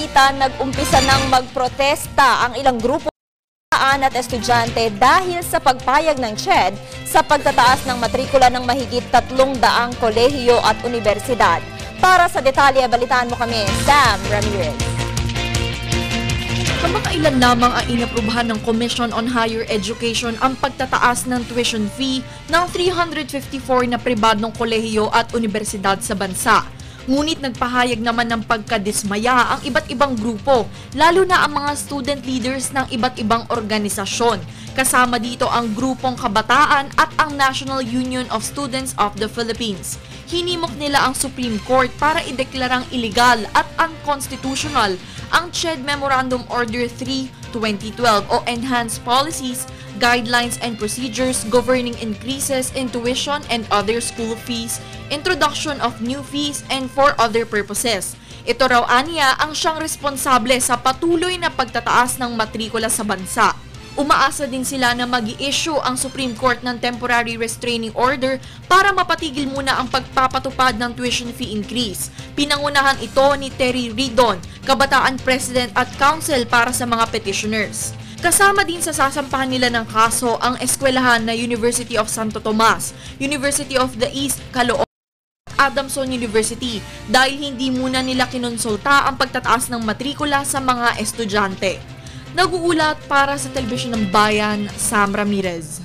balita, nag-umpisa ng magprotesta ang ilang grupo at estudyante dahil sa pagpayag ng CHED sa pagtataas ng matrikula ng mahigit 300 kolehiyo at universidad. Para sa detalye, balitaan mo kami, Sam Ramirez. Kamakailan lamang ang inaprubahan ng Commission on Higher Education ang pagtataas ng tuition fee ng 354 na pribadong kolehiyo at universidad sa bansa. Ngunit nagpahayag naman ng pagkadismaya ang iba't ibang grupo, lalo na ang mga student leaders ng iba't ibang organisasyon. Kasama dito ang Grupong Kabataan at ang National Union of Students of the Philippines. Hinimok nila ang Supreme Court para ideklarang illegal at unconstitutional ang CHED Memorandum Order 3/2012 o Enhanced Policies, Guidelines and Procedures Governing Increases in Tuition and Other School Fees, Introduction of New Fees, and for other purposes. Ito raw aniya ang siyang responsable sa patuloy na pagtataas ng matrikula sa bansa. Umaasa din sila na mag-i-issue ang Supreme Court ng Temporary Restraining Order para mapatigil muna ang pagpapatupad ng tuition fee increase. Pinangunahan ito ni Terry Ridon, Kabataan President at Counsel para sa mga petitioners. Kasama din sa sasampahan nila ng kaso ang eskwelahan na University of Santo Tomas, University of the East, Caloocan, Adamson University dahil hindi muna nila kinonsulta ang pagtataas ng matrikula sa mga estudyante. Nag-uulat para sa Telebisyon ng Bayan, Sam Ramirez.